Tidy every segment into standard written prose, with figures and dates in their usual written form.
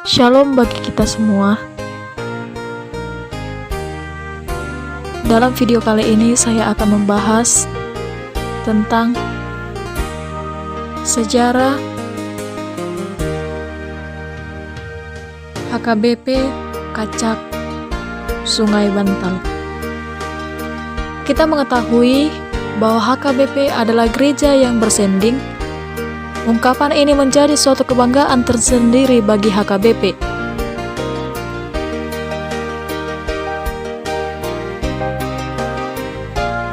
Shalom bagi kita semua. Dalam video kali ini saya akan membahas tentang sejarah HKBP Kacak Sungai Bantal. Kita mengetahui bahwa HKBP adalah gereja yang bersending. Ungkapan ini menjadi suatu kebanggaan tersendiri bagi HKBP.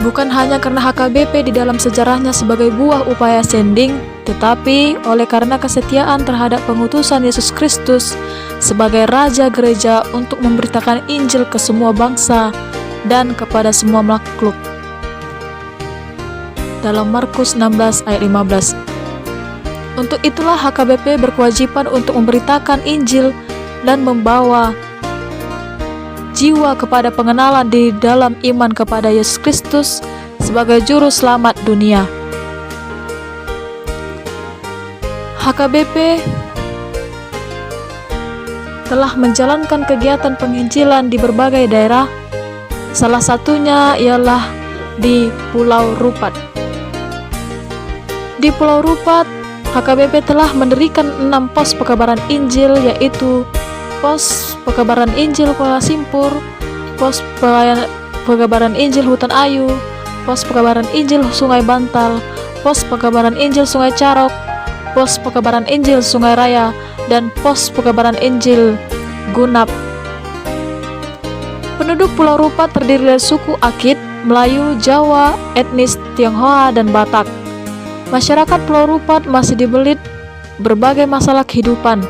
Bukan hanya karena HKBP di dalam sejarahnya sebagai buah upaya sending, tetapi oleh karena kesetiaan terhadap pengutusan Yesus Kristus sebagai Raja Gereja untuk memberitakan Injil ke semua bangsa dan kepada semua makhluk. Dalam Markus 16 ayat 15. Untuk itulah HKBP berkewajiban untuk memberitakan Injil dan membawa jiwa kepada pengenalan di dalam iman kepada Yesus Kristus sebagai juru selamat dunia. HKBP telah menjalankan kegiatan penginjilan di berbagai daerah. Salah satunya ialah di Pulau Rupat. Di Pulau Rupat, HKBP telah mendirikan 6 pos pekabaran Injil, yaitu pos pekabaran Injil Kuala Simpur, pos pekabaran Injil Hutan Ayu, pos pekabaran Injil Sungai Bantal, pos pekabaran Injil Sungai Carok, pos pekabaran Injil Sungai Raya, dan pos pekabaran Injil Gunap. Penduduk Pulau Rupat terdiri dari suku Akit, Melayu, Jawa, etnis Tionghoa, dan Batak. Masyarakat Pulau Rupat masih dibelit berbagai masalah kehidupan.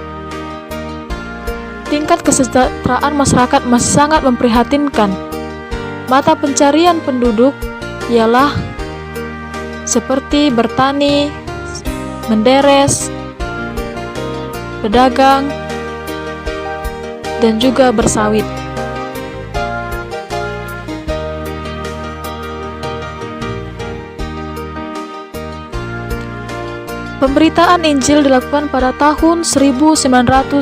Tingkat kesejahteraan masyarakat masih sangat memprihatinkan. Mata pencarian penduduk ialah seperti bertani, menderes, berdagang, dan juga bersawit. Pemberitaan Injil dilakukan pada tahun 1971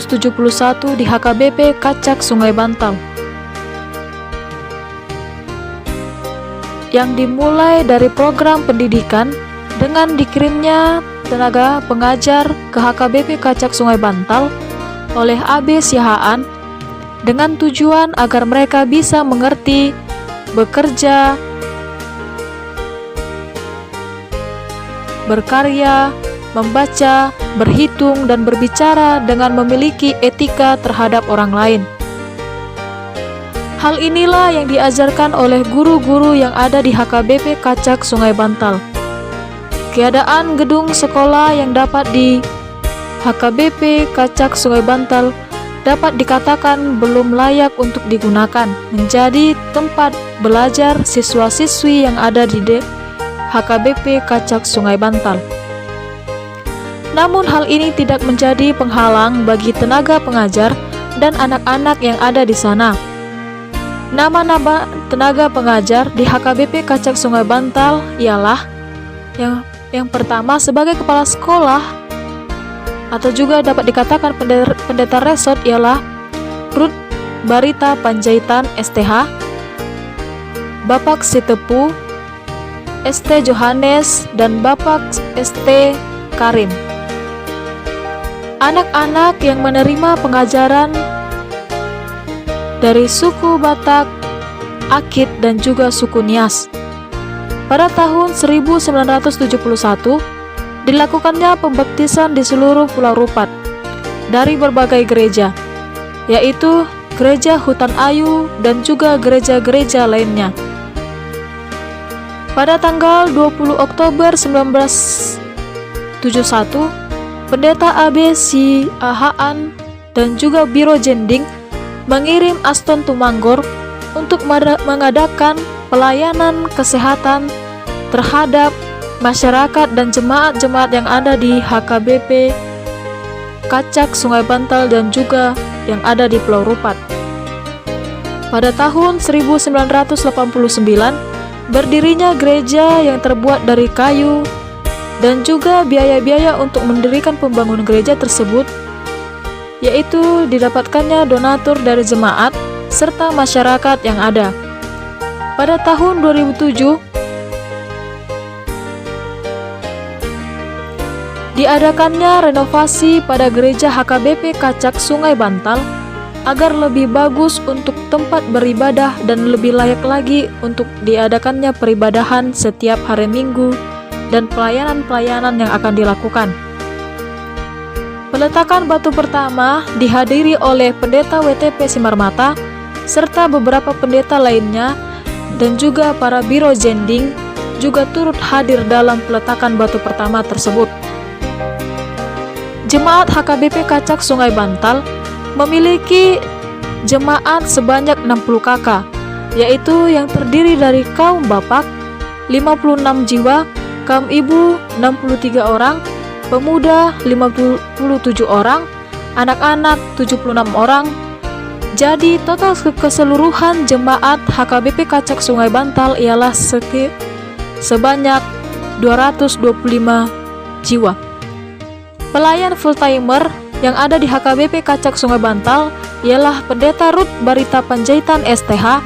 di HKBP Kacak Sungai Bantal, yang dimulai dari program pendidikan dengan dikirimnya tenaga pengajar ke HKBP Kacak Sungai Bantal oleh AB Siahaan dengan tujuan agar mereka bisa mengerti, bekerja, berkarya, membaca, berhitung, dan berbicara dengan memiliki etika terhadap orang lain. Hal inilah yang diajarkan oleh guru-guru yang ada di HKBP Kacak Sungai Bantal. Keadaan gedung sekolah yang dapat di HKBP Kacak Sungai Bantal dapat dikatakan belum layak untuk digunakan menjadi tempat belajar siswa-siswi yang ada di HKBP Kacak Sungai Bantal. Namun hal ini tidak menjadi penghalang bagi tenaga pengajar dan anak-anak yang ada di sana. Nama-nama tenaga pengajar di HKBP Kacak Sungai Bantal ialah yang pertama sebagai kepala sekolah atau juga dapat dikatakan pendeta resort ialah Ruth Barita Panjaitan STH, Bapak Sitepu, ST Johannes, dan Bapak ST Karim. Anak-anak yang menerima pengajaran dari suku Batak, Akit, dan juga suku Nias. Pada tahun 1971, dilakukannya pembaptisan di seluruh Pulau Rupat dari berbagai gereja, yaitu Gereja Hutan Ayu dan juga gereja-gereja lainnya. Pada tanggal 20 Oktober 1971, Pendeta AB Siahaan dan juga Biro Jending mengirim Aston Tumanggor untuk mengadakan pelayanan kesehatan terhadap masyarakat dan jemaat-jemaat yang ada di HKBP Kacak Sungai Bantal dan juga yang ada di Pulau Rupat. Pada tahun 1989, berdirinya gereja yang terbuat dari kayu dan juga biaya-biaya untuk mendirikan pembangunan gereja tersebut yaitu didapatkannya donatur dari jemaat serta masyarakat yang ada. Pada tahun 2007, diadakannya renovasi pada gereja HKBP Kacak Sungai Bantal agar lebih bagus untuk tempat beribadah dan lebih layak lagi untuk diadakannya peribadahan setiap hari Minggu dan pelayanan-pelayanan yang akan dilakukan. Peletakan batu pertama dihadiri oleh Pendeta WTP Simarmata serta beberapa pendeta lainnya, dan juga para biro jending juga turut hadir dalam peletakan batu pertama tersebut. Jemaat HKBP Kacak Sungai Bantal memiliki jemaat sebanyak 60 kakak, yaitu yang terdiri dari kaum bapak 56 jiwa, kaum ibu 63 orang, pemuda 57 orang, anak-anak 76 orang. Jadi total keseluruhan jemaat HKBP Kacak Sungai Bantal ialah sebanyak 225 jiwa. Pelayan full-timer yang ada di HKBP Kacak Sungai Bantal ialah Pendeta Ruth Barita Panjaitan STH,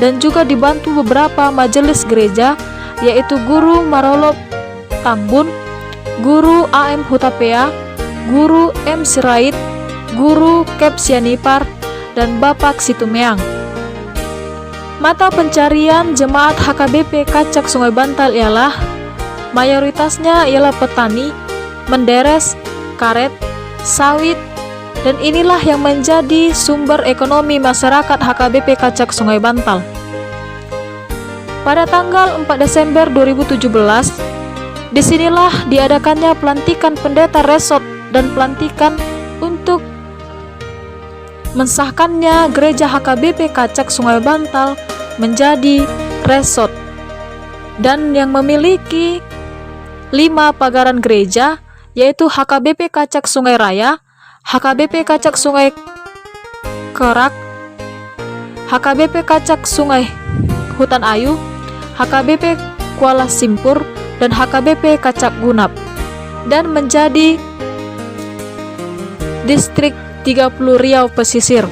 dan juga dibantu beberapa majelis gereja, yaitu Guru Marolop Tambun, Guru AM Hutapea, Guru M. Sirait, Guru Kep Sianipar, dan Bapak Situmeang. Mata pencarian jemaat HKBP Kacak Sungai Bantal ialah mayoritasnya ialah petani, menderes, karet, sawit, dan inilah yang menjadi sumber ekonomi masyarakat HKBP Kacak Sungai Bantal. Pada tanggal 4 Desember 2017, disinilah diadakannya pelantikan pendeta resort dan pelantikan untuk mensahkannya gereja HKBP Kacak Sungai Bantal menjadi resort, dan yang memiliki 5 pagaran gereja, yaitu HKBP Kacak Sungai Raya, HKBP Kacak Sungai Kerak, HKBP Kacak Sungai Hutan Ayu, HKBP Kuala Simpur, dan HKBP Kacak Gunap, dan menjadi distrik 30 Riau Pesisir.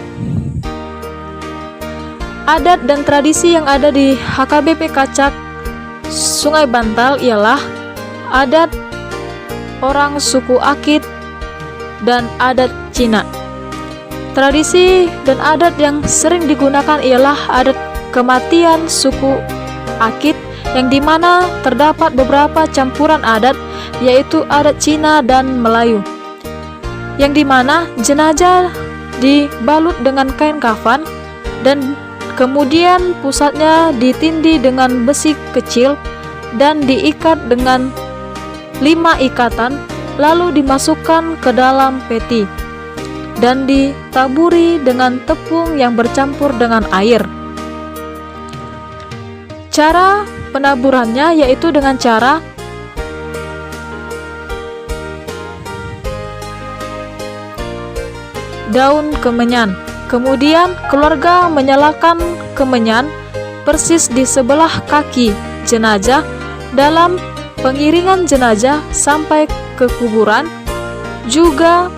Adat dan tradisi yang ada di HKBP Kacak Sungai Bantal ialah adat orang suku Akit dan adat Cina. Tradisi dan adat yang sering digunakan ialah adat kematian suku Akit, yang dimana terdapat beberapa campuran adat, yaitu adat Cina dan Melayu, yang dimana jenazah dibalut dengan kain kafan dan kemudian pusatnya ditindih dengan besi kecil dan diikat dengan 5 ikatan, lalu dimasukkan ke dalam peti dan ditaburi dengan tepung yang bercampur dengan air. Cara penaburannya yaitu dengan cara daun kemenyan. Kemudian keluarga menyalakan kemenyan persis di sebelah kaki jenazah dalam pengiringan jenazah sampai ke kuburan. Juga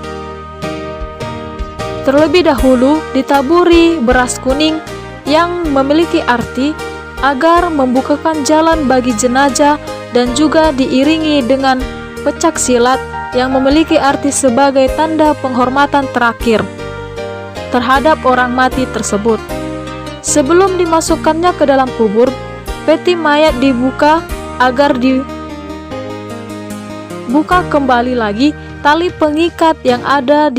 terlebih dahulu ditaburi beras kuning yang memiliki arti agar membukakan jalan bagi jenazah, dan juga diiringi dengan pecak silat yang memiliki arti sebagai tanda penghormatan terakhir terhadap orang mati tersebut. Sebelum dimasukkannya ke dalam kubur, peti mayat dibuka agar dibuka kembali lagi tali pengikat yang ada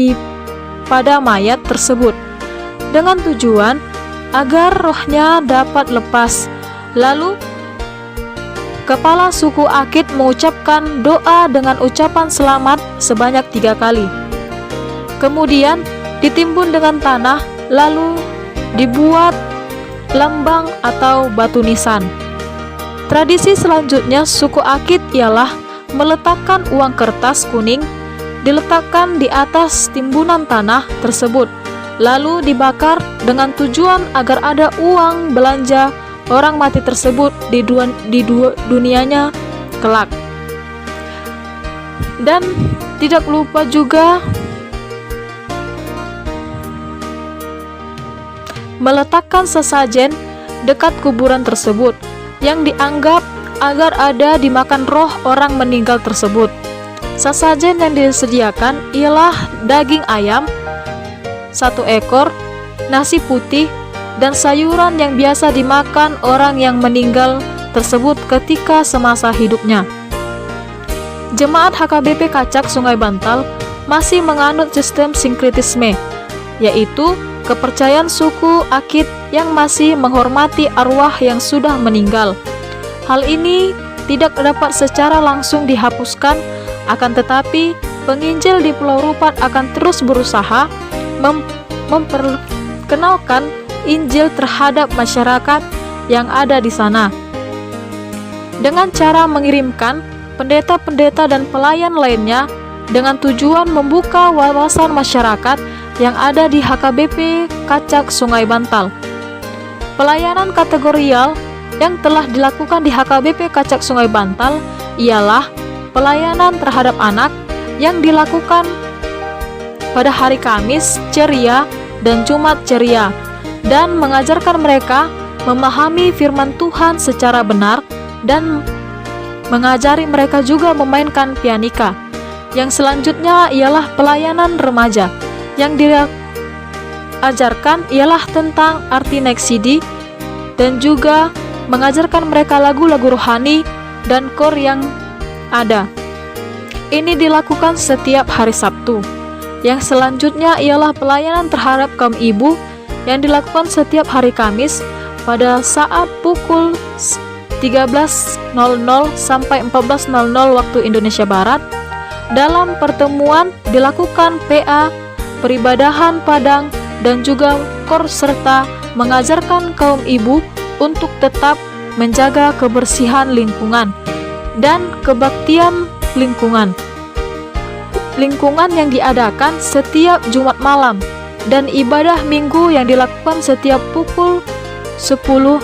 pada mayat tersebut, dengan tujuan agar rohnya dapat lepas. Lalu kepala suku Akit mengucapkan doa dengan ucapan selamat sebanyak 3 kali. Kemudian ditimbun dengan tanah, lalu dibuat lambang atau batu nisan. Tradisi selanjutnya suku Akit ialah meletakkan uang kertas kuning diletakkan di atas timbunan tanah tersebut, lalu dibakar dengan tujuan agar ada uang belanja orang mati tersebut di dunianya kelak. Dan tidak lupa juga meletakkan sesajen dekat kuburan tersebut yang dianggap agar ada dimakan roh orang meninggal tersebut. Sesajen yang disediakan ialah daging ayam 1 ekor, nasi putih, dan sayuran yang biasa dimakan orang yang meninggal tersebut ketika semasa hidupnya. Jemaat HKBP Kacak Sungai Bantal masih menganut sistem sinkretisme, yaitu kepercayaan suku Akit yang masih menghormati arwah yang sudah meninggal. Hal ini tidak dapat secara langsung dihapuskan, akan tetapi penginjil di Pulau Rupat akan terus berusaha memperkenalkan Injil terhadap masyarakat yang ada di sana dengan cara mengirimkan pendeta-pendeta dan pelayan lainnya dengan tujuan membuka wawasan masyarakat yang ada di HKBP Kacak Sungai Bantal. Pelayanan kategorial yang telah dilakukan di HKBP Kacak Sungai Bantal ialah pelayanan terhadap anak yang dilakukan pada hari Kamis ceria dan Jumat ceria, dan mengajarkan mereka memahami firman Tuhan secara benar dan mengajari mereka juga memainkan pianika. Yang selanjutnya ialah pelayanan remaja yang diajarkan ialah tentang arti naik CD dan juga mengajarkan mereka lagu-lagu rohani dan kor yang ada. Ini dilakukan setiap hari Sabtu. Yang selanjutnya ialah pelayanan terhadap kaum ibu yang dilakukan setiap hari Kamis pada saat pukul 13.00 sampai 14.00 waktu Indonesia Barat. Dalam pertemuan dilakukan PA, peribadahan Padang, dan juga kor serta mengajarkan kaum ibu untuk tetap menjaga kebersihan lingkungan dan kebaktian lingkungan yang diadakan setiap Jumat malam, dan ibadah minggu yang dilakukan setiap pukul 10.00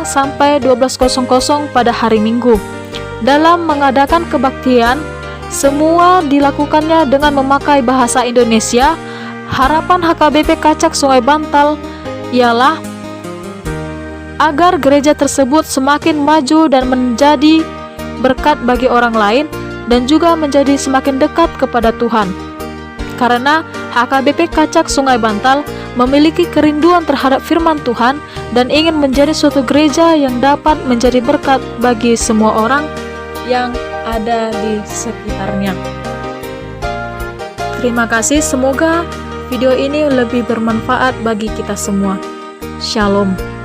sampai 12.00 pada hari Minggu. Dalam mengadakan kebaktian, semua dilakukannya dengan memakai bahasa Indonesia. Harapan HKBP Kacak Sungai Bantal ialah agar gereja tersebut semakin maju dan menjadi berkat bagi orang lain dan juga menjadi semakin dekat kepada Tuhan. Karena HKBP Kacak Sungai Bantal memiliki kerinduan terhadap firman Tuhan dan ingin menjadi suatu gereja yang dapat menjadi berkat bagi semua orang yang ada di sekitarnya. Terima kasih, semoga video ini lebih bermanfaat bagi kita semua. Shalom.